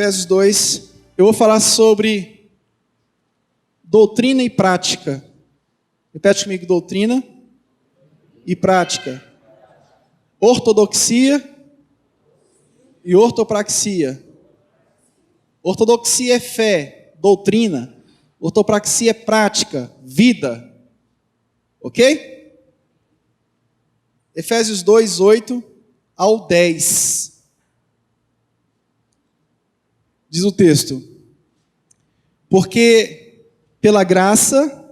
Efésios 2, eu vou falar sobre doutrina e prática. Repete comigo, doutrina e prática. Ortodoxia e ortopraxia. Ortodoxia é fé, doutrina. Ortopraxia é prática, vida. Ok? Efésios 2, 8 ao 10. Diz o texto: porque pela graça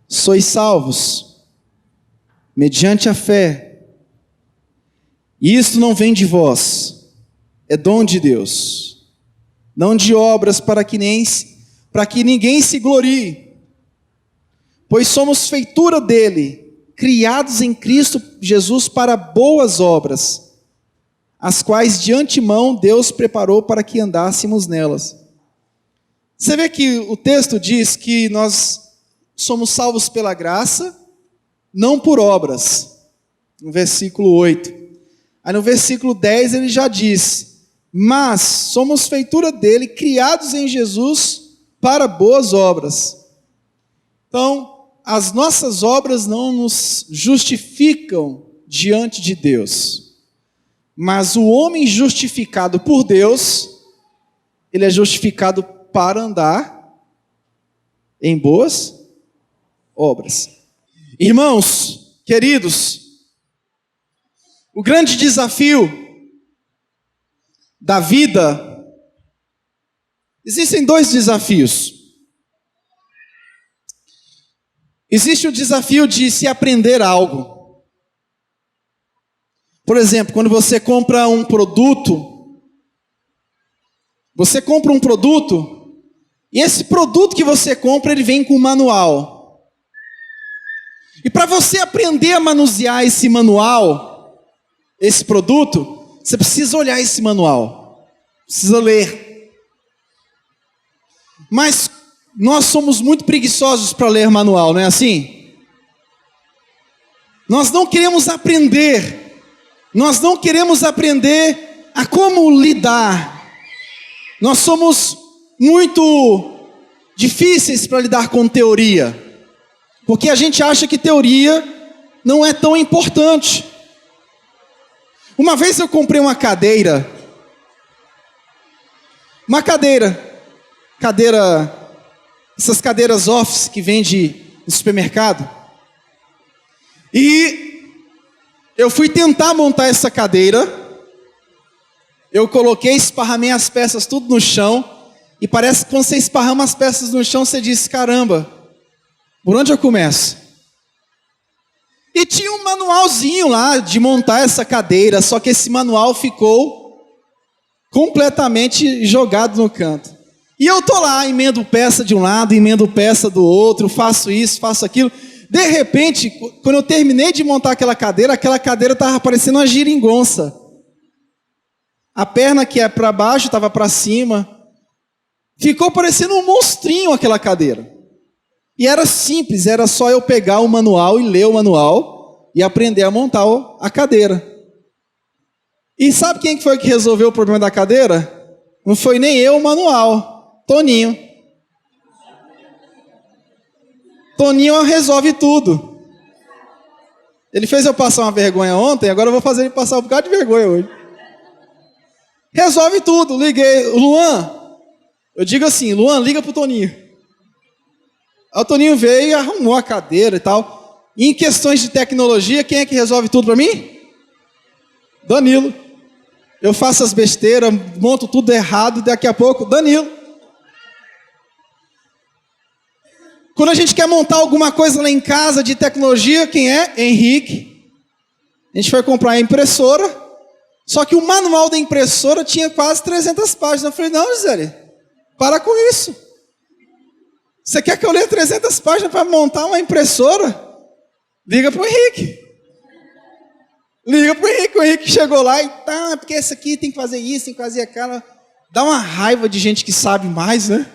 sois salvos, mediante a fé. E isto não vem de vós, é dom de Deus, não de obras para que ninguém se glorie. Pois somos feitura dele, criados em Cristo Jesus para boas obras, as quais de antemão Deus preparou para que andássemos nelas. Você vê que o texto diz que nós somos salvos pela graça, não por obras, no versículo 8. Aí no versículo 10 ele já diz: mas somos feitura dele, criados em Jesus para boas obras. Então, as nossas obras não nos justificam diante de Deus. Mas o homem justificado por Deus, ele é justificado para andar em boas obras. Irmãos, queridos, o grande desafio da vida, existem dois desafios. Existe o desafio de se aprender algo. Por exemplo, quando você compra um produto, e esse produto que você compra, ele vem com um manual. E para você aprender a manusear esse manual, esse produto, você precisa olhar esse manual, precisa ler. Mas nós somos muito preguiçosos para ler manual, não é assim? Nós não queremos aprender. Nós não queremos aprender a como lidar. Nós somos muito difíceis para lidar com teoria, porque a gente acha que teoria não é tão importante. Uma vez eu comprei uma cadeira, essas cadeiras office que vende no supermercado, e eu fui tentar montar essa cadeira, eu coloquei, esparramei as peças tudo no chão, e parece que quando você esparrama as peças no chão, você diz: caramba, por onde eu começo? E tinha um manualzinho lá de montar essa cadeira, só que esse manual ficou completamente jogado no canto. E eu tô lá, emendo peça de um lado, emendo peça do outro, faço isso, faço aquilo. De repente, quando eu terminei de montar aquela cadeira estava parecendo uma geringonça. A perna que é para baixo estava para cima. Ficou parecendo um monstrinho aquela cadeira. E era simples, era só eu pegar o manual e ler o manual e aprender a montar a cadeira. E sabe quem foi que resolveu o problema da cadeira? Não foi nem eu, o manual. Toninho. Toninho resolve tudo. Ele fez eu passar uma vergonha ontem, agora eu vou fazer ele passar um bocado de vergonha hoje. Resolve tudo. Liguei, Luan. Eu digo assim: Luan, liga pro Toninho. Aí o Toninho veio e arrumou a cadeira e tal. E em questões de tecnologia, quem é que resolve tudo para mim? Danilo. Eu faço as besteiras, monto tudo errado, daqui a pouco, Danilo. Quando a gente quer montar alguma coisa lá em casa de tecnologia, quem é? Henrique. A gente foi comprar a impressora, só que o manual da impressora tinha quase 300 páginas. Eu falei: não, Gisele, para com isso. Você quer que eu leia 300 páginas para montar uma impressora? Liga para o Henrique. O Henrique chegou lá e tá, porque esse aqui tem que fazer isso, tem que fazer aquela. Dá uma raiva de gente que sabe mais, né?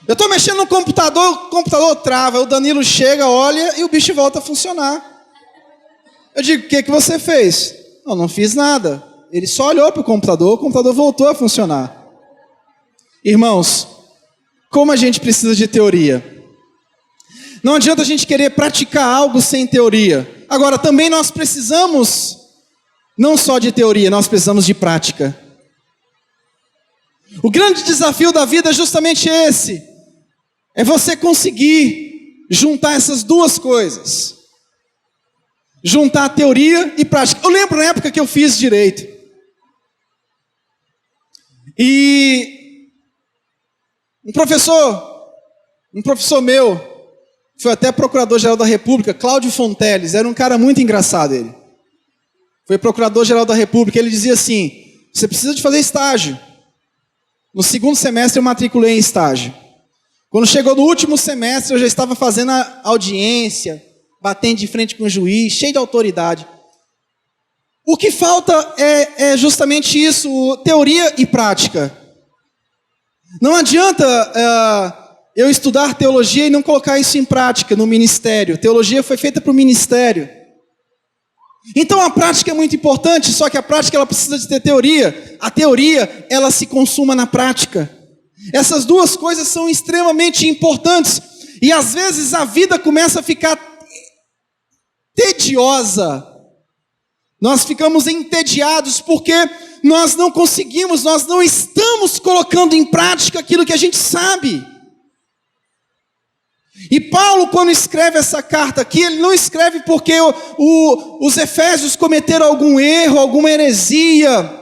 Eu estou mexendo no computador, o computador trava, o Danilo chega, olha e o bicho volta a funcionar. Eu digo: o que você fez? Não fiz nada. Ele só olhou para o computador voltou a funcionar. Irmãos, como a gente precisa de teoria. Não adianta a gente querer praticar algo sem teoria. Agora, também nós precisamos, não só de teoria, nós precisamos de prática. O grande desafio da vida é justamente esse. É você conseguir juntar essas duas coisas. Juntar teoria e prática. Eu lembro na época que eu fiz direito. E um professor meu, foi até procurador-geral da República, Cláudio Fonteles, era um cara muito engraçado ele. Foi procurador-geral da República, ele dizia assim, você precisa de fazer estágio. No segundo semestre eu matriculei em estágio. Quando chegou no último semestre eu já estava fazendo a audiência, batendo de frente com o juiz, cheio de autoridade. O que falta é justamente isso, teoria e prática. Não adianta eu estudar teologia e não colocar isso em prática no ministério. Teologia foi feita para o ministério. Então a prática é muito importante, só que a prática ela precisa de ter teoria. A teoria, ela se consuma na prática. Essas duas coisas são extremamente importantes. E às vezes a vida começa a ficar tediosa. Nós ficamos entediados porque nós não conseguimos, nós não estamos colocando em prática aquilo que a gente sabe. E Paulo, quando escreve essa carta aqui, ele não escreve porque os efésios cometeram algum erro, alguma heresia.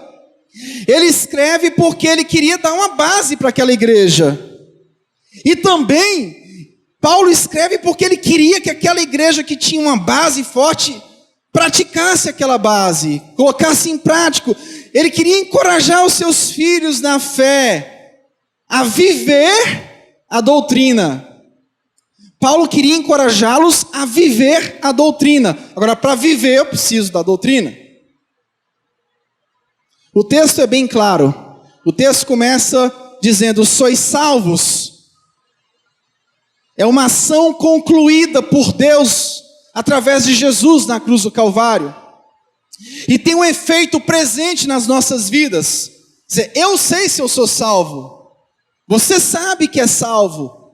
Ele escreve porque ele queria dar uma base para aquela igreja. E também, Paulo escreve porque ele queria que aquela igreja que tinha uma base forte, praticasse aquela base, colocasse em prática. Ele queria encorajar os seus filhos na fé, a viver a doutrina. Paulo queria encorajá-los a viver a doutrina. Agora, para viver, eu preciso da doutrina. O texto é bem claro. O texto começa dizendo, sois salvos. É uma ação concluída por Deus, através de Jesus na cruz do Calvário. E tem um efeito presente nas nossas vidas. Quer dizer, eu sei se eu sou salvo. Você sabe que é salvo.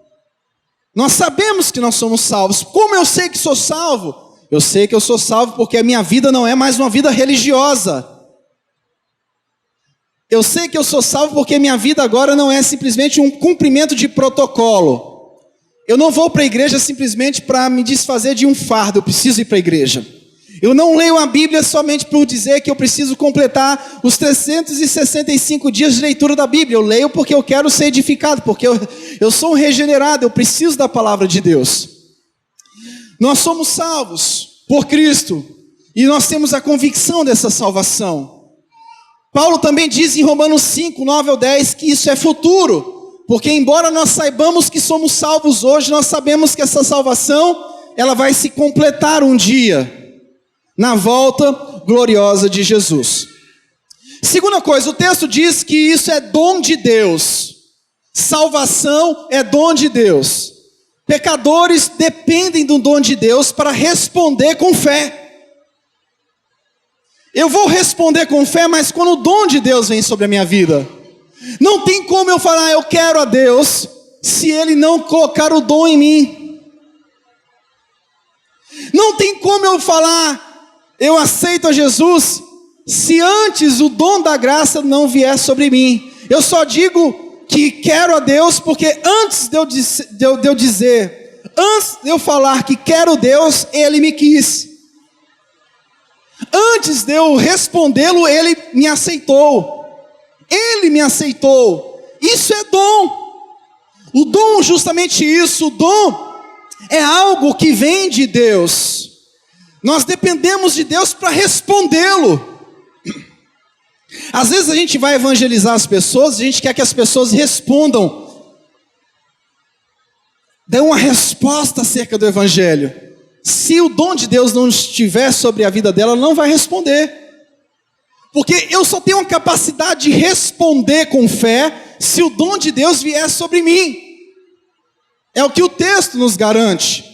Nós sabemos que nós somos salvos. Como eu sei que sou salvo? Eu sei que eu sou salvo porque a minha vida não é mais uma vida religiosa. Eu sei que eu sou salvo porque minha vida agora não é simplesmente um cumprimento de protocolo. Eu não vou para a igreja simplesmente para me desfazer de um fardo, eu preciso ir para a igreja. Eu não leio a Bíblia somente por dizer que eu preciso completar os 365 dias de leitura da Bíblia. Eu leio porque eu quero ser edificado, porque eu sou um regenerado, eu preciso da palavra de Deus. Nós somos salvos por Cristo e nós temos a convicção dessa salvação. Paulo também diz em Romanos 5, 9 ao 10 que isso é futuro, porque embora nós saibamos que somos salvos hoje, nós sabemos que essa salvação ela vai se completar um dia, na volta gloriosa de Jesus. Segunda coisa, o texto diz que isso é dom de Deus. Salvação é dom de Deus. Pecadores dependem do dom de Deus para responder com fé. Eu vou responder com fé, mas quando o dom de Deus vem sobre a minha vida, não tem como eu falar, eu quero a Deus, se Ele não colocar o dom em mim. Não tem como eu falar, eu aceito a Jesus, se antes o dom da graça não vier sobre mim. Eu só digo que quero a Deus, porque antes de eu dizer, antes de eu falar que quero Deus, Ele me quis. Antes de eu respondê-lo, Ele me aceitou. Ele me aceitou. Isso é dom. O dom, justamente isso, o dom é algo que vem de Deus. Nós dependemos de Deus para respondê-lo. Às vezes a gente vai evangelizar as pessoas, a gente quer que as pessoas respondam, dêem uma resposta acerca do evangelho. Se o dom de Deus não estiver sobre a vida dela, ela não vai responder. Porque eu só tenho a capacidade de responder com fé se o dom de Deus vier sobre mim. É o que o texto nos garante.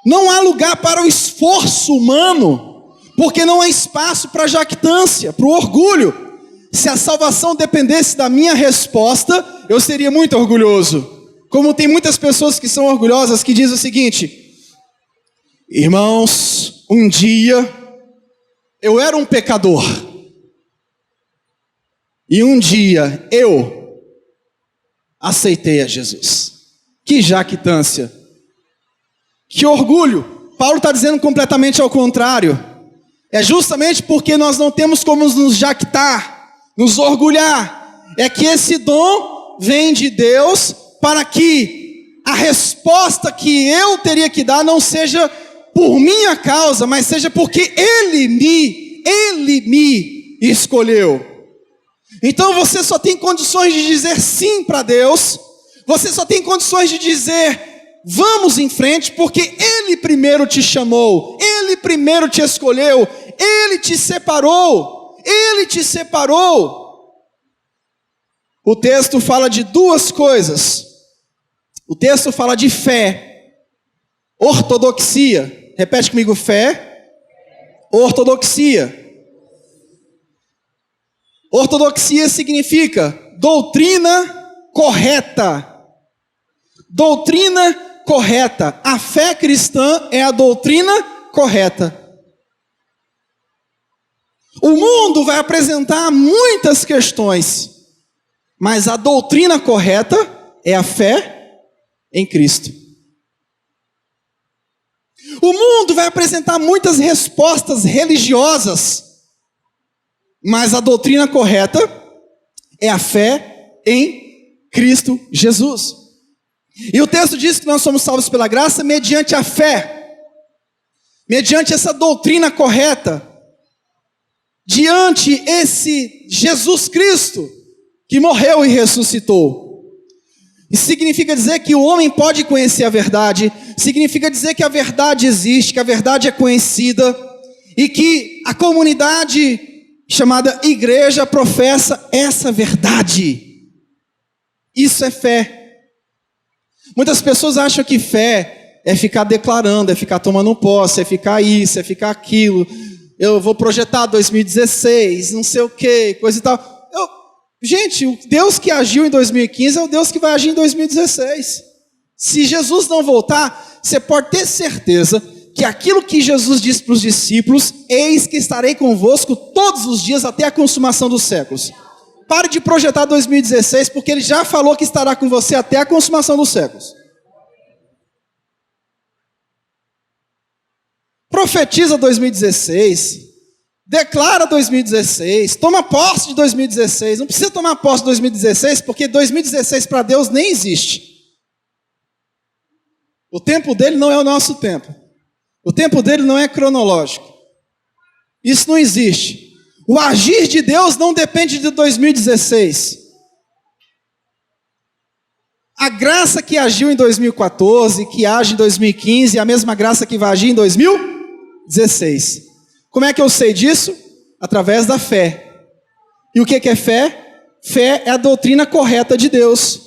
Não há lugar para o esforço humano, Porque não há espaço para jactância, para o orgulho. Se a salvação dependesse da minha resposta, eu seria muito orgulhoso. Como tem muitas pessoas que são orgulhosas, que dizem o seguinte: irmãos, um dia eu era um pecador. E um dia eu aceitei a Jesus. Que jactância. Que orgulho. Paulo está dizendo completamente ao contrário. É justamente porque nós não temos como nos jactar, nos orgulhar. É que esse dom vem de Deus para que a resposta que eu teria que dar não seja por minha causa, mas seja porque Ele me escolheu. Então você só tem condições de dizer sim para Deus, você só tem condições de dizer vamos em frente, porque Ele primeiro te chamou, Ele primeiro te escolheu, Ele te separou, Ele te separou. O texto fala de duas coisas. O texto fala de fé, ortodoxia. Repete comigo: fé, ortodoxia. Ortodoxia significa doutrina correta. Doutrina correta. A fé cristã é a doutrina correta. O mundo vai apresentar muitas questões, mas a doutrina correta é a fé em Cristo. O mundo vai apresentar muitas respostas religiosas, mas a doutrina correta é a fé em Cristo Jesus. E o texto diz que nós somos salvos pela graça mediante a fé, mediante essa doutrina correta, diante esse Jesus Cristo que morreu e ressuscitou. Isso significa dizer que o homem pode conhecer a verdade, significa dizer que a verdade existe, que a verdade é conhecida, e que a comunidade chamada igreja professa essa verdade. Isso é fé. Muitas pessoas acham que fé é ficar declarando, é ficar tomando posse, é ficar isso, é ficar aquilo. Eu vou projetar 2016, não sei o que, coisa e tal. Gente, o Deus que agiu em 2015 é o Deus que vai agir em 2016. Se Jesus não voltar, você pode ter certeza que aquilo que Jesus disse para os discípulos: eis que estarei convosco todos os dias até a consumação dos séculos. Pare de projetar 2016, porque Ele já falou que estará com você até a consumação dos séculos. Profetiza 2016. Declara 2016, toma posse de 2016. Não precisa tomar posse de 2016, porque 2016 para Deus nem existe. O tempo dele não é o nosso tempo. O tempo dele não é cronológico. Isso não existe. O agir de Deus não depende de 2016. A graça que agiu em 2014, que age em 2015, é a mesma graça que vai agir em 2016. Como é que eu sei disso? Através da fé. E o que é fé? Fé é a doutrina correta de Deus.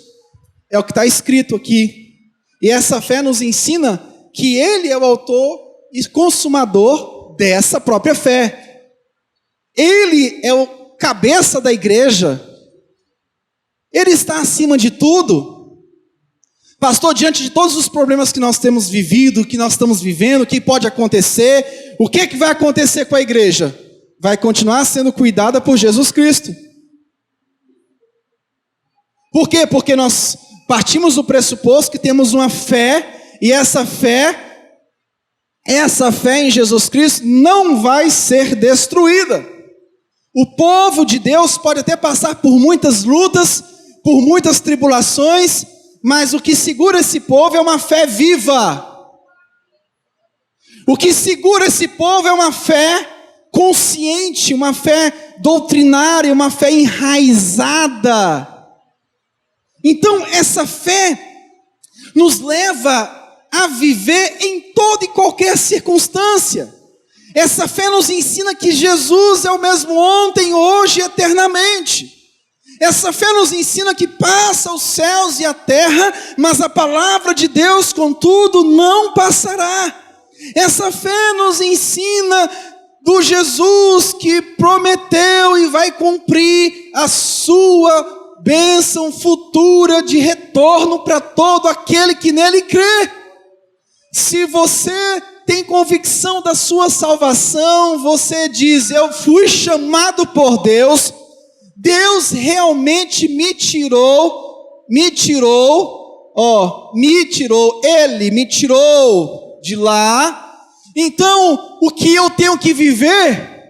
É o que está escrito aqui. E essa fé nos ensina que Ele é o autor e consumador dessa própria fé. Ele é o cabeça da igreja. Ele está acima de tudo. Pastor, diante de todos os problemas que nós temos vivido, que nós estamos vivendo, o que pode acontecer, o que vai acontecer com a igreja? Vai continuar sendo cuidada por Jesus Cristo. Por quê? Porque nós partimos do pressuposto que temos uma fé, e essa fé em Jesus Cristo não vai ser destruída. O povo de Deus pode até passar por muitas lutas, por muitas tribulações, mas o que segura esse povo é uma fé viva. O que segura esse povo é uma fé consciente, uma fé doutrinária, uma fé enraizada. Então essa fé nos leva a viver em toda e qualquer circunstância. Essa fé nos ensina que Jesus é o mesmo ontem, hoje e eternamente. Essa fé nos ensina que passa os céus e a terra, mas a palavra de Deus, contudo, não passará. Essa fé nos ensina do Jesus que prometeu e vai cumprir a sua bênção futura de retorno para todo aquele que nele crê. Se você tem convicção da sua salvação, você diz: eu fui chamado por Deus, Deus realmente me tirou, Ele me tirou de lá. Então, o que eu tenho que viver,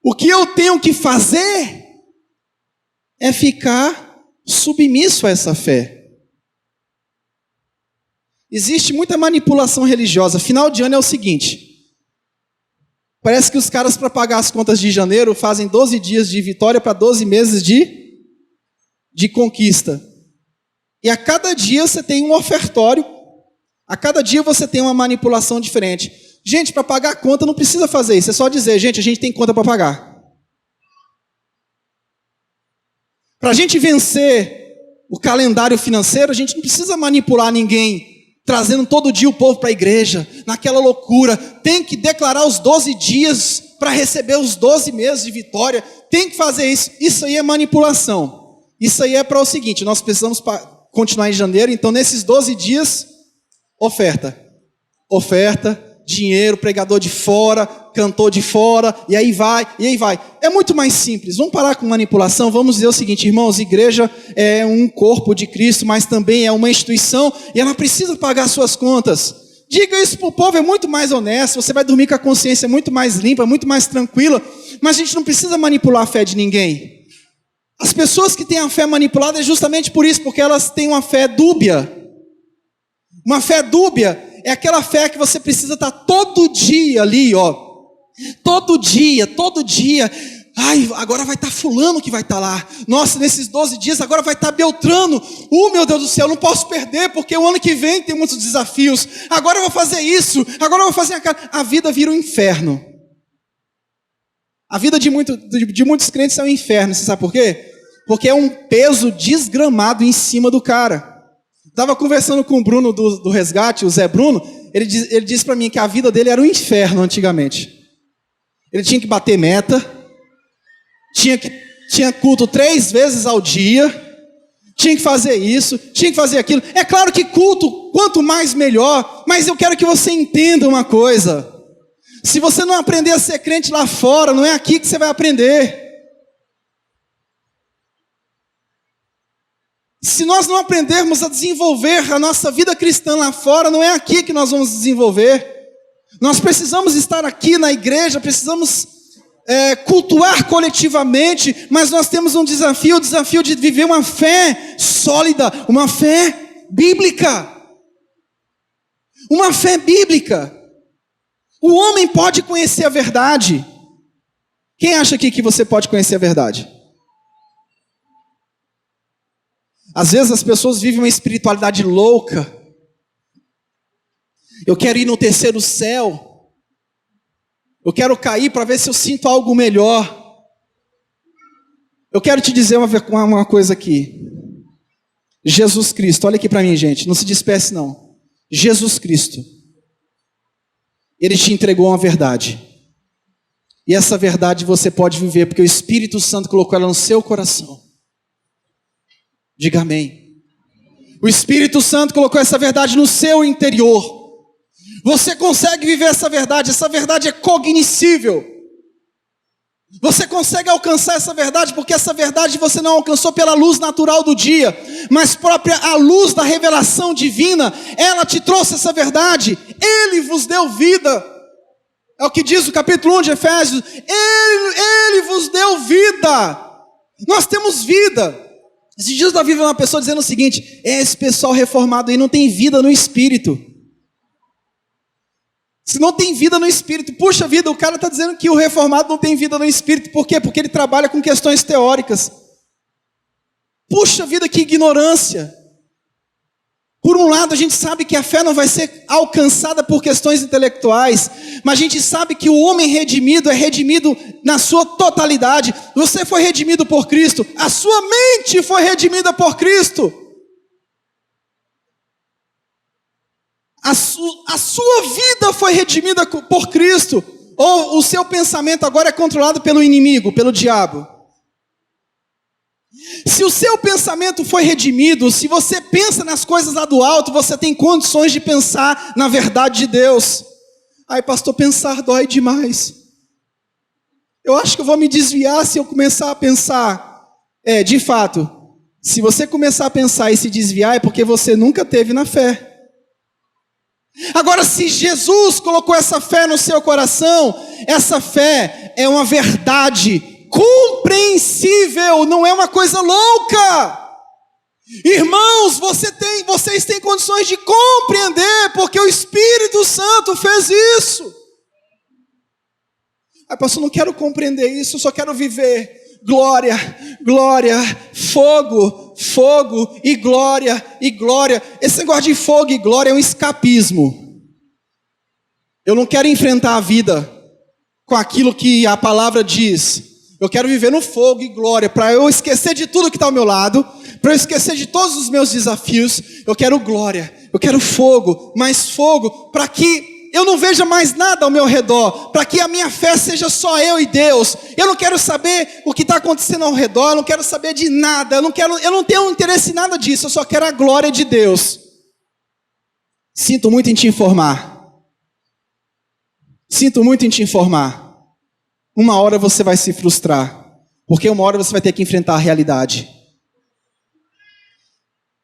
o que eu tenho que fazer, é ficar submisso a essa fé. Existe muita manipulação religiosa. Final de ano é o seguinte: parece que os caras, para pagar as contas de janeiro, fazem 12 dias de vitória para 12 meses de conquista. E a cada dia você tem um ofertório, a cada dia você tem uma manipulação diferente. Gente, para pagar a conta não precisa fazer isso, é só dizer: gente, a gente tem conta para pagar. Para a gente vencer o calendário financeiro, a gente não precisa manipular ninguém, trazendo todo dia o povo para a igreja, naquela loucura. Tem que declarar os 12 dias para receber os 12 meses de vitória. Tem que fazer isso. Isso aí é manipulação. Isso aí é para o seguinte: nós precisamos continuar em janeiro, então nesses 12 dias, oferta, dinheiro, pregador de fora, cantor de fora, e aí vai. É muito mais simples. Vamos parar com manipulação. Vamos dizer o seguinte, irmãos: igreja é um corpo de Cristo, mas também é uma instituição, e ela precisa pagar suas contas. Diga isso para o povo, é muito mais honesto. Você vai dormir com a consciência muito mais limpa, muito mais tranquila. Mas a gente não precisa manipular a fé de ninguém. As pessoas que têm a fé manipulada é justamente por isso, porque elas têm uma fé dúbia. Uma fé dúbia é aquela fé que você precisa estar todo dia ali, todo dia. Ai, agora vai estar fulano que vai estar lá. Nossa, nesses 12 dias agora vai estar Beltrano. Meu Deus do céu, não posso perder, porque o ano que vem tem muitos desafios. Agora eu vou fazer isso, agora eu vou fazer aquilo. A vida vira um inferno. A vida de muitos crentes é um inferno. Você sabe por quê? Porque é um peso desgramado em cima do cara. Estava conversando com o Bruno do Resgate, o Zé Bruno. Ele disse para mim que a vida dele era um inferno antigamente. Ele tinha que bater meta, tinha culto 3 vezes ao dia, tinha que fazer isso, tinha que fazer aquilo. É claro que culto, quanto mais melhor, mas eu quero que você entenda uma coisa: se você não aprender a ser crente lá fora, não é aqui que você vai aprender. Se nós não aprendermos a desenvolver a nossa vida cristã lá fora, não é aqui que nós vamos desenvolver. Nós precisamos estar aqui na igreja, precisamos cultuar coletivamente, mas nós temos um desafio, o desafio de viver uma fé sólida, uma fé bíblica. Uma fé bíblica. O homem pode conhecer a verdade. Quem acha aqui que você pode conhecer a verdade? Às vezes as pessoas vivem uma espiritualidade louca. Eu quero ir no terceiro céu. Eu quero cair para ver se eu sinto algo melhor. Eu quero te dizer uma coisa aqui. Jesus Cristo, olha aqui para mim, gente, não se disperse não. Jesus Cristo, Ele te entregou uma verdade. E essa verdade você pode viver, porque o Espírito Santo colocou ela no seu coração. Diga amém. O Espírito Santo colocou essa verdade no seu interior. Você consegue viver essa verdade é cognoscível. Você consegue alcançar essa verdade, porque essa verdade você não alcançou pela luz natural do dia, mas própria a luz da revelação divina, ela te trouxe essa verdade. Ele vos deu vida. É o que diz o capítulo 1 de Efésios. Ele vos deu vida. Nós temos vida. Esses dias eu vi uma pessoa dizendo o seguinte: esse pessoal reformado aí não tem vida no espírito. Se não tem vida no espírito, puxa vida, o cara está dizendo que o reformado não tem vida no espírito. Por quê? Porque ele trabalha com questões teóricas. Puxa vida, que ignorância. Por um lado, a gente sabe que a fé não vai ser alcançada por questões intelectuais, mas a gente sabe que o homem redimido é redimido na sua totalidade. Você foi redimido por Cristo, a sua mente foi redimida por Cristo. a sua vida foi redimida por Cristo, ou o seu pensamento agora é controlado pelo inimigo, pelo diabo? Se o seu pensamento foi redimido, se você pensa nas coisas lá do alto, você tem condições de pensar na verdade de Deus. Ai, pastor, pensar dói demais. Eu acho que eu vou me desviar se eu começar a pensar. De fato, se você começar a pensar e se desviar, é porque você nunca teve na fé. Agora, se Jesus colocou essa fé no seu coração, essa fé é uma verdade compreensível, não é uma coisa louca. Irmãos, vocês têm condições de compreender, porque o Espírito Santo fez isso. Pastor, não quero compreender isso, eu só quero viver. Glória, glória, fogo, fogo e glória e glória. Esse negócio de fogo e glória é um escapismo. Eu não quero enfrentar a vida com aquilo que a palavra diz. Eu quero viver no fogo e glória, para eu esquecer de tudo que está ao meu lado, para eu esquecer de todos os meus desafios. Eu quero glória, eu quero fogo, mais fogo, para que eu não veja mais nada ao meu redor, para que a minha fé seja só eu e Deus. Eu não quero saber o que está acontecendo ao redor, eu não quero saber de nada, eu não tenho interesse em nada disso, eu só quero a glória de Deus. Sinto muito em te informar. Sinto muito em te informar. Uma hora você vai se frustrar, porque uma hora você vai ter que enfrentar a realidade.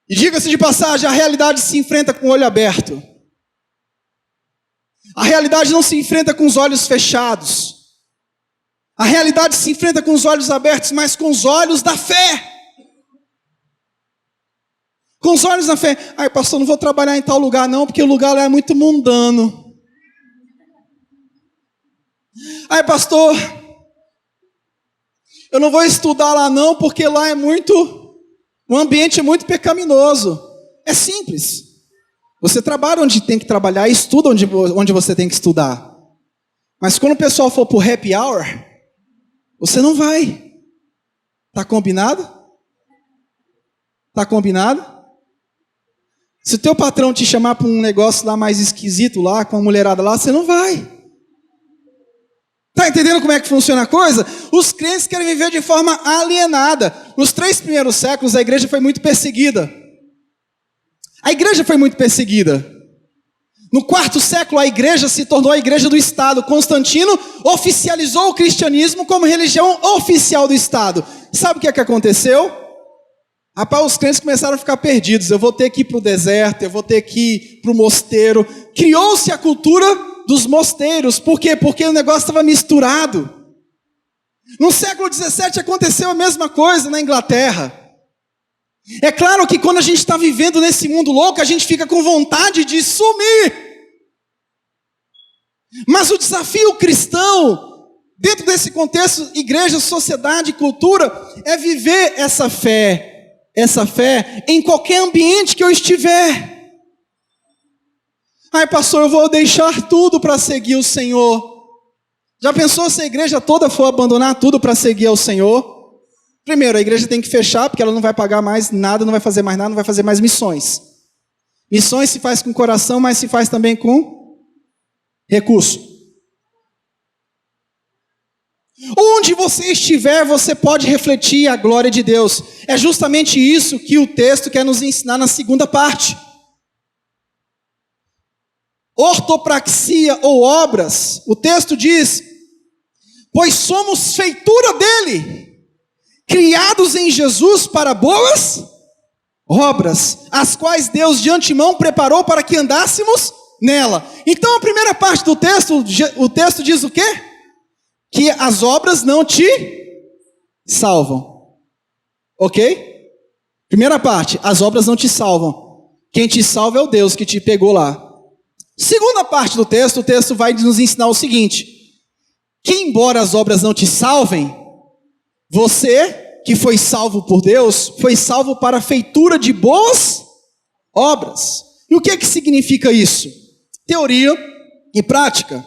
E diga-se de passagem, a realidade se enfrenta com o olho aberto. A realidade não se enfrenta com os olhos fechados. A realidade se enfrenta com os olhos abertos, mas com os olhos da fé. Com os olhos da fé. Ai, pastor, não vou trabalhar em tal lugar não, porque o lugar lá é muito mundano. Ai, pastor, eu não vou estudar lá não, porque lá o ambiente é muito pecaminoso. É simples. Você trabalha onde tem que trabalhar e estuda onde você tem que estudar. Mas quando o pessoal for para o happy hour, você não vai. Está combinado? Está combinado? Se o teu patrão te chamar para um negócio lá mais esquisito, lá com a mulherada lá, você não vai. Está entendendo como é que funciona a coisa? Os crentes querem viver de forma alienada. Nos 3 primeiros séculos, a igreja foi muito perseguida. A igreja foi muito perseguida. No 4º século, a igreja se tornou a igreja do Estado. Constantino oficializou o cristianismo como religião oficial do Estado. Sabe o que aconteceu? Rapaz, os crentes começaram a ficar perdidos. Eu vou ter que ir para o deserto, eu vou ter que ir para o mosteiro. Criou-se a cultura dos mosteiros. Por quê? Porque o negócio estava misturado. No século 17 aconteceu a mesma coisa na Inglaterra. É claro que quando a gente está vivendo nesse mundo louco, a gente fica com vontade de sumir. Mas o desafio cristão, dentro desse contexto, igreja, sociedade, cultura, é viver essa fé em qualquer ambiente que eu estiver. Ai, pastor, eu vou deixar tudo para seguir o Senhor. Já pensou se a igreja toda for abandonar tudo para seguir ao Senhor? Primeiro, a igreja tem que fechar, porque ela não vai pagar mais nada, não vai fazer mais nada, não vai fazer mais missões. Missões se faz com coração, mas se faz também com recurso. Onde você estiver, você pode refletir a glória de Deus. É justamente isso que o texto quer nos ensinar na segunda parte. Ortopraxia ou obras, o texto diz: pois somos feitura dele, criados em Jesus para boas obras, as quais Deus de antemão preparou para que andássemos nela. Então a primeira parte do texto, o texto diz o quê? Que as obras não te salvam. Ok? Primeira parte, as obras não te salvam. Quem te salva é o Deus que te pegou lá. Segunda parte do texto, o texto vai nos ensinar o seguinte: que embora as obras não te salvem, você que foi salvo por Deus, foi salvo para a feitura de boas obras. E o que é que significa isso? Teoria e prática.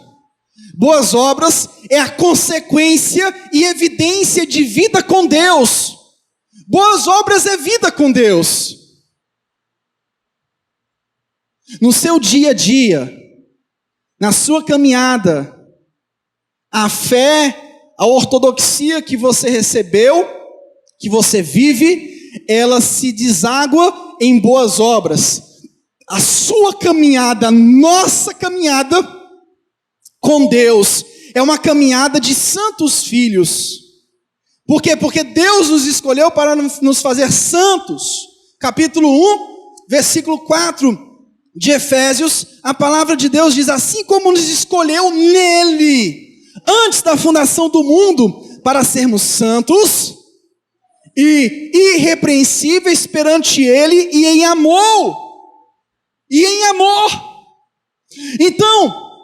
Boas obras é a consequência e evidência de vida com Deus. Boas obras é vida com Deus. no seu dia a dia, na sua caminhada, a fé, a ortodoxia que você recebeu, que você vive, ela se deságua em boas obras. A sua caminhada, a nossa caminhada com Deus, é uma caminhada de santos filhos. Por quê? Porque Deus nos escolheu para nos fazer santos. Capítulo 1, versículo 4 de Efésios, a palavra de Deus diz: assim como nos escolheu nele, antes da fundação do mundo, para sermos santos e irrepreensíveis perante ele e em amor. E em amor. Então,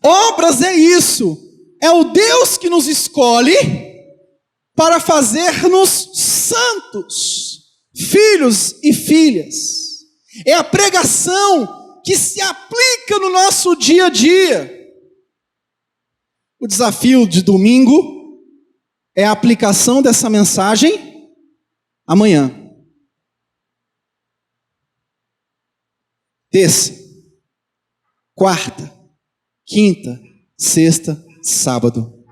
obras é isso. É o Deus que nos escolhe para fazer-nos santos, filhos e filhas. É a pregação que se aplica no nosso dia a dia. O desafio de domingo é a aplicação dessa mensagem amanhã. Terça, quarta, quinta, sexta, sábado,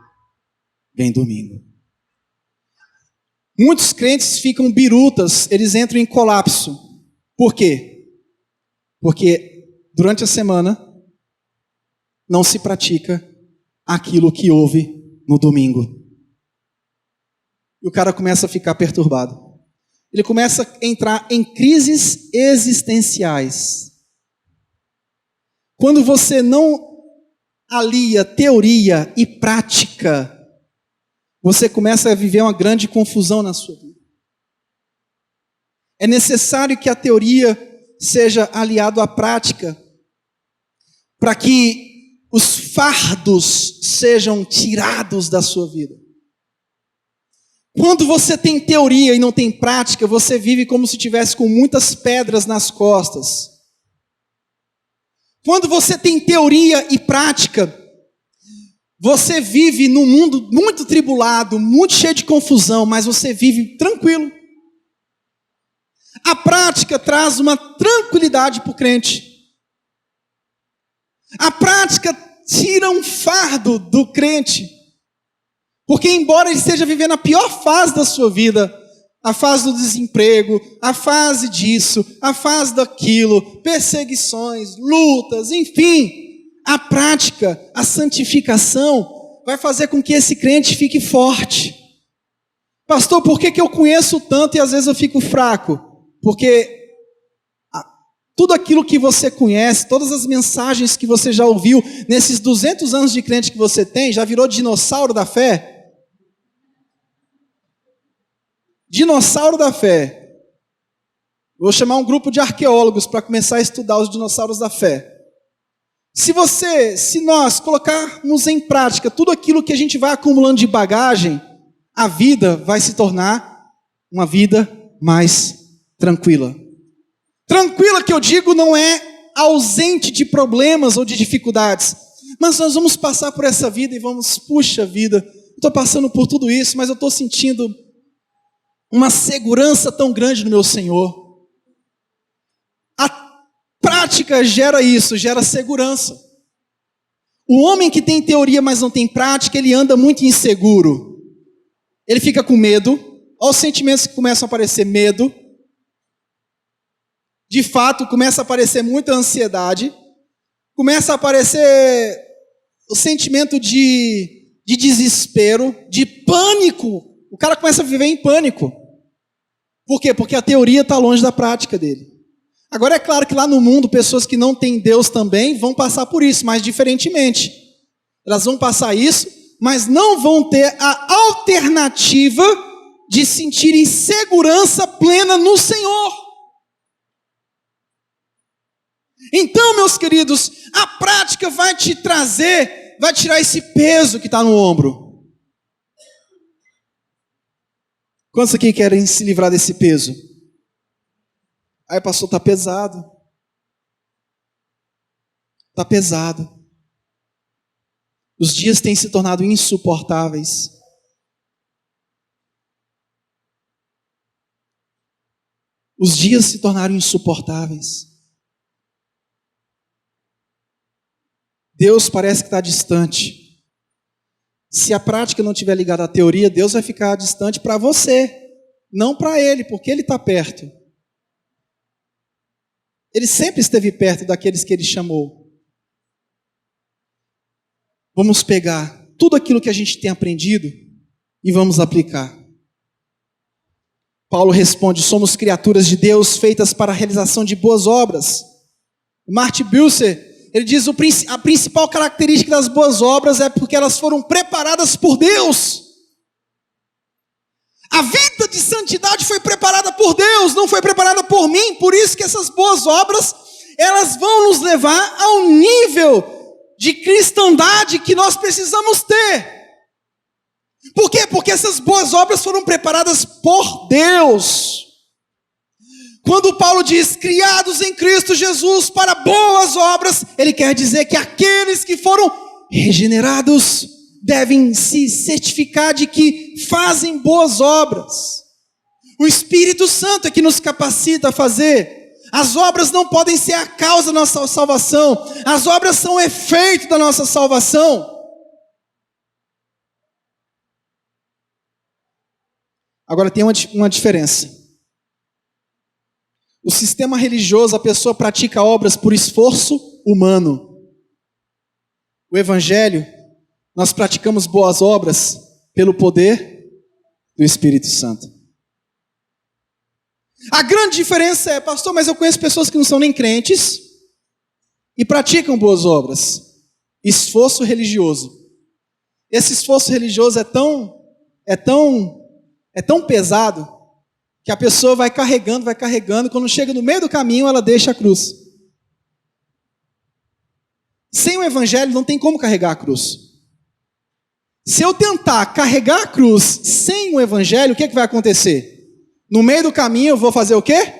vem domingo. Muitos crentes ficam birutas, eles entram em colapso. Por quê? Porque durante a semana não se pratica aquilo que houve no domingo. E o cara começa a ficar perturbado. Ele começa a entrar em crises existenciais. Quando você não alia teoria e prática, você começa a viver uma grande confusão na sua vida. É necessário que a teoria seja aliada à prática, para que os fardos sejam tirados da sua vida. Quando você tem teoria e não tem prática, você vive como se tivesse com muitas pedras nas costas. Quando você tem teoria e prática, você vive num mundo muito tribulado, muito cheio de confusão, mas você vive tranquilo. A prática traz uma tranquilidade para o crente. A prática tira um fardo do crente. Porque embora ele esteja vivendo a pior fase da sua vida, a fase do desemprego, a fase disso, a fase daquilo, perseguições, lutas, enfim, a prática, a santificação vai fazer com que esse crente fique forte. Pastor, por que eu conheço tanto e às vezes eu fico fraco? Porque tudo aquilo que você conhece, todas as mensagens que você já ouviu nesses 200 anos de crente que você tem, já virou dinossauro da fé? Dinossauro da fé. Vou chamar um grupo de arqueólogos para começar a estudar os dinossauros da fé. Se nós colocarmos em prática tudo aquilo que a gente vai acumulando de bagagem, a vida vai se tornar uma vida mais tranquila. Tranquila, que eu digo, não é ausente de problemas ou de dificuldades, mas nós vamos passar por essa vida e vamos, puxa vida, estou passando por tudo isso, mas eu estou sentindo uma segurança tão grande no meu Senhor. A prática gera isso, gera segurança. O homem que tem teoria, mas não tem prática, ele anda muito inseguro. Ele fica com medo. Olha os sentimentos que começam a aparecer: medo. De fato, começa a aparecer muita ansiedade. Começa a aparecer o sentimento de desespero, de pânico. O cara começa a viver em pânico. Por quê? Porque a teoria está longe da prática dele. Agora é claro que lá no mundo, pessoas que não têm Deus também vão passar por isso, mas diferentemente. Elas vão passar isso, mas não vão ter a alternativa de sentirem segurança plena no Senhor. Então, meus queridos, a prática vai te trazer, vai tirar esse peso que está no ombro. Quantos aqui querem se livrar desse peso? Aí, pastor, está pesado. Está pesado. Os dias têm se tornado insuportáveis. Os dias se tornaram insuportáveis. Deus parece que está distante. Se a prática não estiver ligada à teoria, Deus vai ficar distante para você, não para Ele, porque Ele está perto. Ele sempre esteve perto daqueles que Ele chamou. Vamos pegar tudo aquilo que a gente tem aprendido e vamos aplicar. Paulo responde: somos criaturas de Deus, feitas para a realização de boas obras. Martin Bucer, ele diz: a principal característica das boas obras é porque elas foram preparadas por Deus. A vida de santidade foi preparada por Deus, não foi preparada por mim. Por isso que essas boas obras, elas vão nos levar ao nível de cristandade que nós precisamos ter. Por quê? Porque essas boas obras foram preparadas por Deus. Quando Paulo diz criados em Cristo Jesus para boas obras, ele quer dizer que aqueles que foram regenerados devem se certificar de que fazem boas obras. O Espírito Santo é que nos capacita a fazer. As obras não podem ser a causa da nossa salvação. As obras são o efeito da nossa salvação. Agora tem uma diferença. O sistema religioso, a pessoa pratica obras por esforço humano. O Evangelho, nós praticamos boas obras pelo poder do Espírito Santo. A grande diferença é: pastor, mas eu conheço pessoas que não são nem crentes e praticam boas obras. Esforço religioso. Esse esforço religioso é tão pesado que a pessoa vai carregando, quando chega no meio do caminho, ela deixa a cruz. Sem o Evangelho não tem como carregar a cruz. Se eu tentar carregar a cruz sem o Evangelho, o que vai acontecer? No meio do caminho eu vou fazer o quê?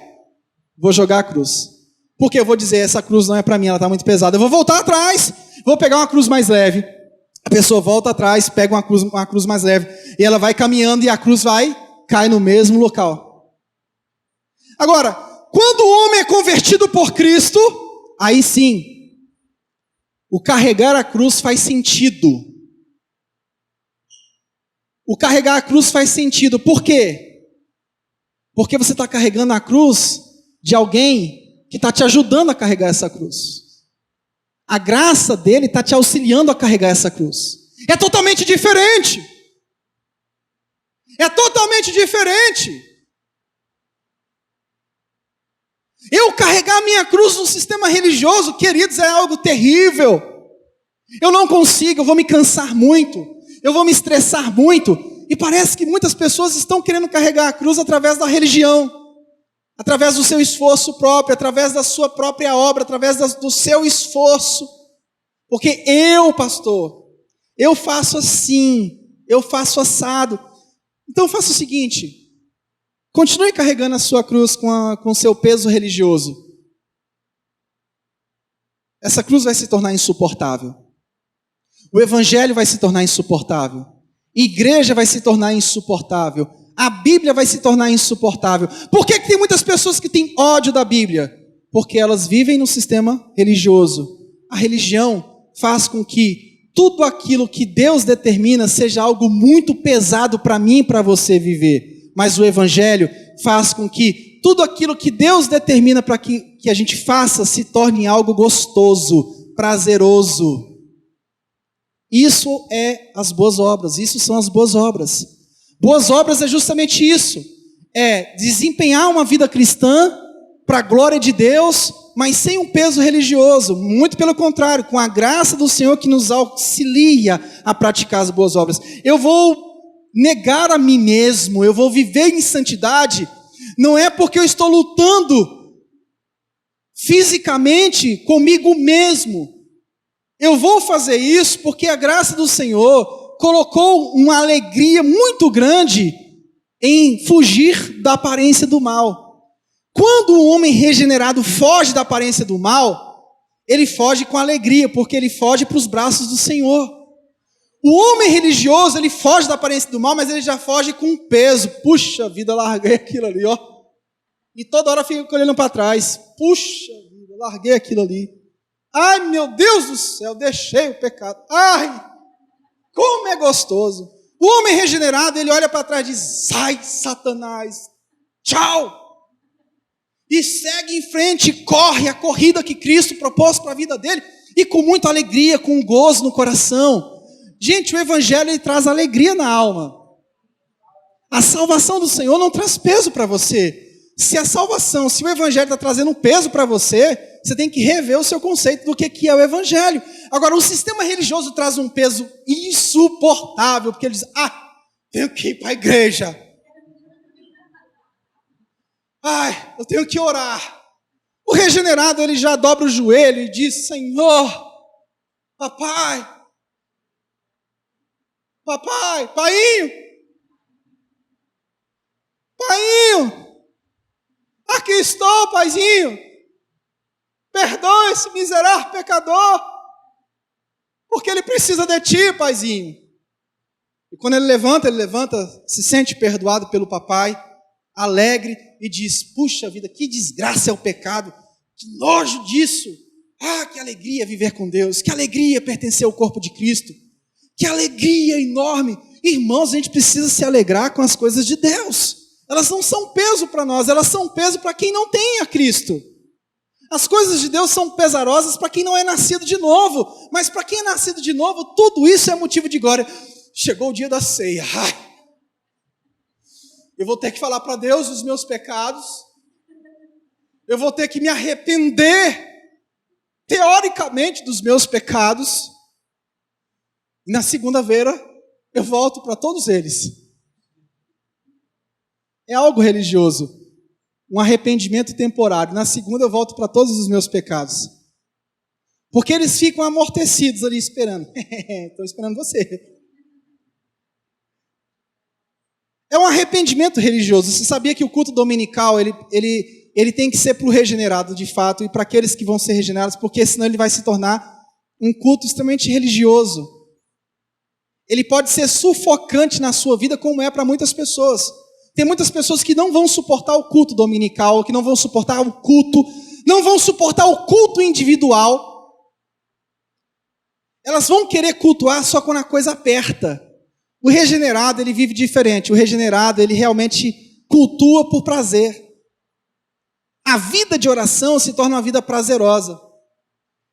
Vou jogar a cruz. Porque eu vou dizer: essa cruz não é para mim, ela está muito pesada. Eu vou voltar atrás, vou pegar uma cruz mais leve. A pessoa volta atrás, pega uma cruz mais leve, e ela vai caminhando e a cruz cai no mesmo local. Agora, quando o homem é convertido por Cristo, aí sim, o carregar a cruz faz sentido. O carregar a cruz faz sentido. Por quê? Porque você está carregando a cruz de alguém que está te ajudando a carregar essa cruz. A graça dele está te auxiliando a carregar essa cruz. É totalmente diferente. É totalmente diferente. Eu carregar a minha cruz no sistema religioso, queridos, é algo terrível. Eu não consigo, eu vou me cansar muito. Eu vou me estressar muito. E parece que muitas pessoas estão querendo carregar a cruz através da religião. Através do seu esforço próprio, através da sua própria obra, através do seu esforço. Porque eu, pastor, eu faço assim, eu faço assado. Então faça o seguinte: continue carregando a sua cruz com o seu peso religioso. Essa cruz vai se tornar insuportável. O Evangelho vai se tornar insuportável. Igreja vai se tornar insuportável. A Bíblia vai se tornar insuportável. Por que tem muitas pessoas que têm ódio da Bíblia? Porque elas vivem no sistema religioso. A religião faz com que tudo aquilo que Deus determina seja algo muito pesado para mim e para você viver. Mas o Evangelho faz com que tudo aquilo que Deus determina para que a gente faça se torne algo gostoso, prazeroso. Isso é as boas obras, isso são as boas obras. Boas obras é justamente isso, é desempenhar uma vida cristã para a glória de Deus, mas sem um peso religioso, muito pelo contrário, com a graça do Senhor que nos auxilia a praticar as boas obras. Eu vou negar a mim mesmo, eu vou viver em santidade, não é porque eu estou lutando fisicamente comigo mesmo. Eu vou fazer isso porque a graça do Senhor colocou uma alegria muito grande em fugir da aparência do mal. Quando o homem regenerado foge da aparência do mal, ele foge com alegria, porque ele foge para os braços do Senhor. O homem religioso, ele foge da aparência do mal, mas ele já foge com peso. Puxa vida, larguei aquilo ali, ó. E toda hora fica olhando para trás. Puxa vida, larguei aquilo ali. Ai, meu Deus do céu, deixei o pecado. Ai, como é gostoso. O homem regenerado, ele olha para trás e diz, sai, Satanás, tchau. E segue em frente, corre a corrida que Cristo propôs para a vida dele, e com muita alegria, com gozo no coração. Gente, o Evangelho ele traz alegria na alma. A salvação do Senhor não traz peso para você. Se o Evangelho está trazendo um peso para você, você tem que rever o seu conceito do que é o Evangelho. Agora, o sistema religioso traz um peso insuportável, porque ele diz, tenho que ir para a igreja. Ai, eu tenho que orar. O regenerado, ele já dobra o joelho e diz, Senhor, papai, painho, aqui estou, paizinho, perdoa esse miserável pecador, porque ele precisa de ti, paizinho. E quando ele levanta, se sente perdoado pelo papai, alegre, e diz, puxa vida, que desgraça é o pecado, que nojo disso, que alegria viver com Deus, que alegria pertencer ao corpo de Cristo, que alegria enorme. Irmãos, a gente precisa se alegrar com as coisas de Deus, elas não são peso para nós, elas são peso para quem não tem a Cristo. As coisas de Deus são pesarosas para quem não é nascido de novo, mas para quem é nascido de novo, tudo isso é motivo de glória. Chegou o dia da ceia, eu vou ter que falar para Deus os meus pecados, eu vou ter que me arrepender, teoricamente, dos meus pecados, e na segunda-feira eu volto para todos eles. É algo religioso, um arrependimento temporário. Na segunda eu volto para todos os meus pecados. Porque eles ficam amortecidos ali esperando. Estou esperando você. É um arrependimento religioso. Você sabia que o culto dominical, ele tem que ser para o regenerado de fato, e para aqueles que vão ser regenerados, porque senão ele vai se tornar um culto extremamente religioso. Ele pode ser sufocante na sua vida, como é para muitas pessoas. Tem muitas pessoas que não vão suportar o culto dominical, que não vão suportar o culto, não vão suportar o culto individual. Elas vão querer cultuar só quando a coisa aperta. O regenerado, ele vive diferente. O regenerado, ele realmente cultua por prazer. A vida de oração se torna uma vida prazerosa.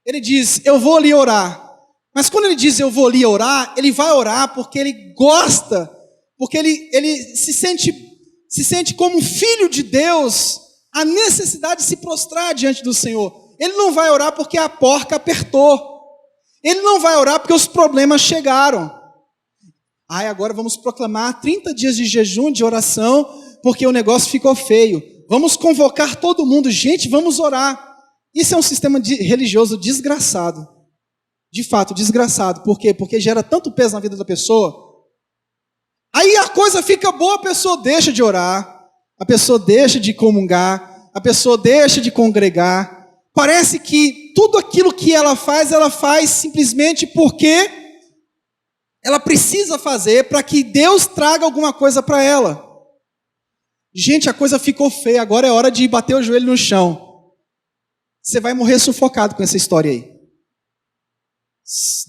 Ele diz, eu vou ali orar. Mas quando ele diz, eu vou ali orar, ele vai orar porque ele gosta, porque ele se sente como um filho de Deus, a necessidade de se prostrar diante do Senhor. Ele não vai orar porque a porca apertou. Ele não vai orar porque os problemas chegaram. Agora vamos proclamar 30 dias de jejum, de oração, porque o negócio ficou feio. Vamos convocar todo mundo. Gente, vamos orar. Isso é um sistema religioso desgraçado. De fato, desgraçado. Por quê? Porque gera tanto peso na vida da pessoa. Aí a coisa fica boa, a pessoa deixa de orar, a pessoa deixa de comungar, a pessoa deixa de congregar. Parece que tudo aquilo que ela faz simplesmente porque ela precisa fazer para que Deus traga alguma coisa para ela. Gente, a coisa ficou feia, agora é hora de bater o joelho no chão. Você vai morrer sufocado com essa história aí.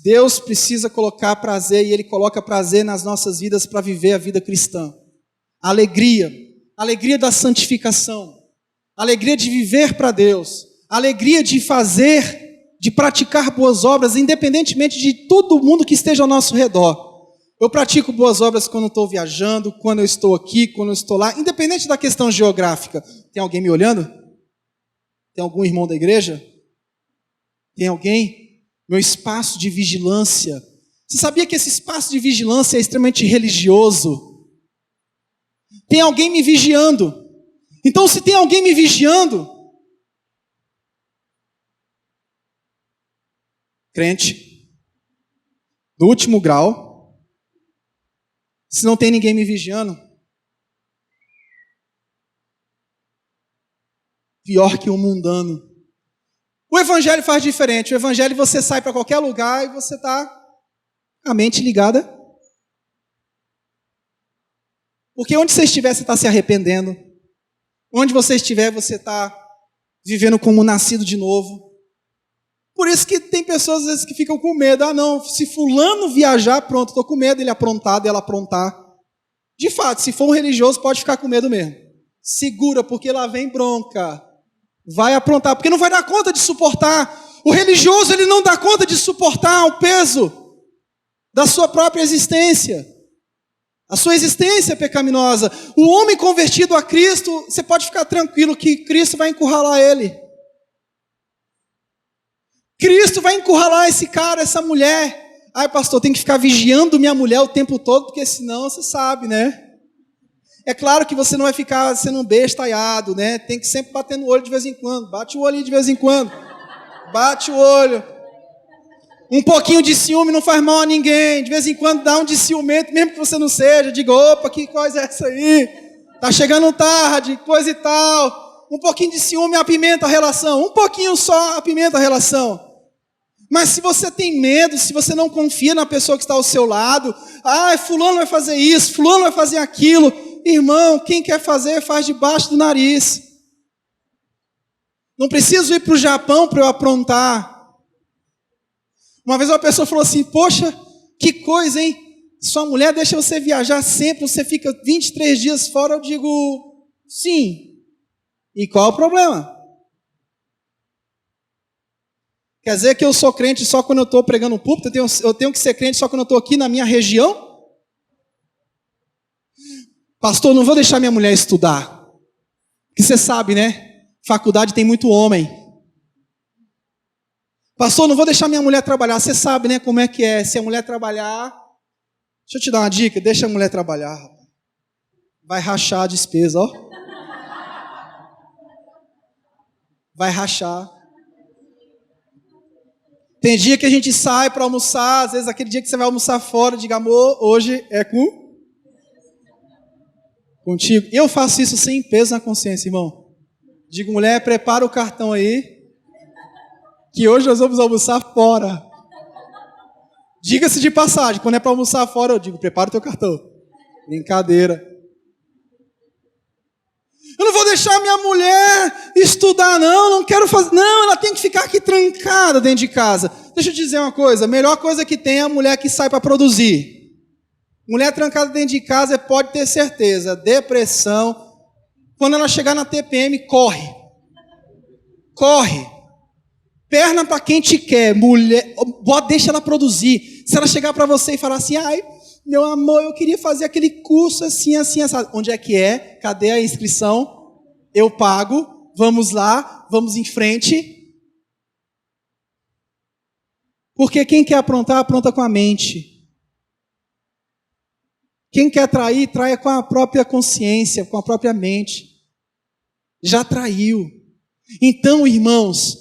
Deus precisa colocar prazer, e Ele coloca prazer nas nossas vidas para viver a vida cristã. Alegria da santificação, alegria de viver para Deus, alegria de fazer, de praticar boas obras, independentemente de todo mundo que esteja ao nosso redor. Eu pratico boas obras quando estou viajando, quando eu estou aqui, quando eu estou lá, independente da questão geográfica. Tem alguém me olhando? Tem algum irmão da igreja? Tem alguém? Meu espaço de vigilância. Você sabia que esse espaço de vigilância é extremamente religioso? Tem alguém me vigiando. Então, se tem alguém me vigiando, crente, do último grau, se não tem ninguém me vigiando, pior que um mundano. O evangelho faz diferente. O evangelho, você sai para qualquer lugar e você está com a mente ligada. Porque onde você estiver, você está se arrependendo. Onde você estiver, você está vivendo como nascido de novo. Por isso que tem pessoas às vezes que ficam com medo. Ah, não, se fulano viajar, pronto, estou com medo dele aprontar, dela aprontar. De fato, se for um religioso, pode ficar com medo mesmo. Segura, porque lá vem bronca. Vai aprontar, porque não vai dar conta de suportar. O religioso, ele não dá conta de suportar o peso da sua própria existência. A sua existência é pecaminosa. O homem convertido a Cristo, você pode ficar tranquilo que Cristo vai encurralar ele. Cristo vai encurralar esse cara, essa mulher. Ai, pastor, tem que ficar vigiando minha mulher o tempo todo, porque senão você sabe, né? É claro que você não vai ficar sendo um bestalhado, né? Tem que sempre bater no olho de vez em quando. Bate o olho de vez em quando. Bate o olho. Um pouquinho de ciúme não faz mal a ninguém. De vez em quando dá um de ciumento, mesmo que você não seja. Diga, opa, que coisa é essa aí? Tá chegando tarde, coisa e tal. Um pouquinho de ciúme apimenta a relação. Um pouquinho só apimenta a relação. Mas se você tem medo, se você não confia na pessoa que está ao seu lado, fulano vai fazer isso, fulano vai fazer aquilo. Irmão, quem quer fazer, faz debaixo do nariz. Não preciso ir para o Japão para eu aprontar. Uma vez uma pessoa falou assim, poxa, que coisa, hein? Sua mulher deixa você viajar sempre, você fica 23 dias fora. Eu digo, sim. E qual é o problema? Quer dizer que eu sou crente só quando eu estou pregando no púlpito? Eu tenho que ser crente só quando eu estou aqui na minha região? Pastor, não vou deixar minha mulher estudar. Porque você sabe, né? Faculdade tem muito homem. Pastor, não vou deixar minha mulher trabalhar. Você sabe, né, como é que é. Se a mulher trabalhar... Deixa eu te dar uma dica. Deixa a mulher trabalhar. Vai rachar a despesa, ó. Vai rachar. Tem dia que a gente sai para almoçar. Às vezes aquele dia que você vai almoçar fora. Diga, amor, hoje é contigo. Eu faço isso sem peso na consciência, irmão. Digo, mulher, prepara o cartão aí, que hoje nós vamos almoçar fora. Diga-se de passagem, quando é para almoçar fora, eu digo, prepara o teu cartão. Brincadeira. Eu não vou deixar minha mulher estudar, não quero fazer. Não, ela tem que ficar aqui trancada dentro de casa. Deixa eu te dizer uma coisa, a melhor coisa que tem é a mulher que sai para produzir. Mulher trancada dentro de casa, pode ter certeza, depressão. Quando ela chegar na TPM, corre. Corre. Perna para quem te quer. Mulher, deixa ela produzir. Se ela chegar para você e falar assim, ai, meu amor, eu queria fazer aquele curso assim, assim, assado. Onde é que é? Cadê a inscrição? Eu pago. Vamos lá, vamos em frente. Porque quem quer aprontar, apronta com a mente. Quem quer trair, traia com a própria consciência, com a própria mente. Já traiu. Então, irmãos,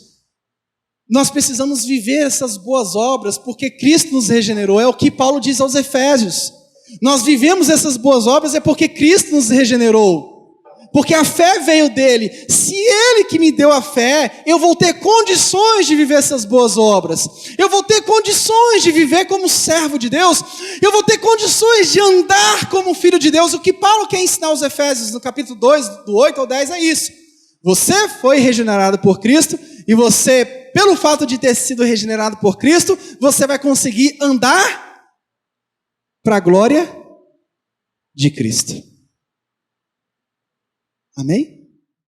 nós precisamos viver essas boas obras, porque Cristo nos regenerou. É o que Paulo diz aos Efésios. Nós vivemos essas boas obras é porque Cristo nos regenerou. Porque a fé veio dele. Se ele que me deu a fé, eu vou ter condições de viver essas boas obras. Eu vou ter condições de viver como servo de Deus. Eu vou ter condições de andar como filho de Deus. O que Paulo quer ensinar aos Efésios no capítulo 2, do 8 ao 10 é isso. Você foi regenerado por Cristo e você, pelo fato de ter sido regenerado por Cristo, você vai conseguir andar para a glória de Cristo. Amém?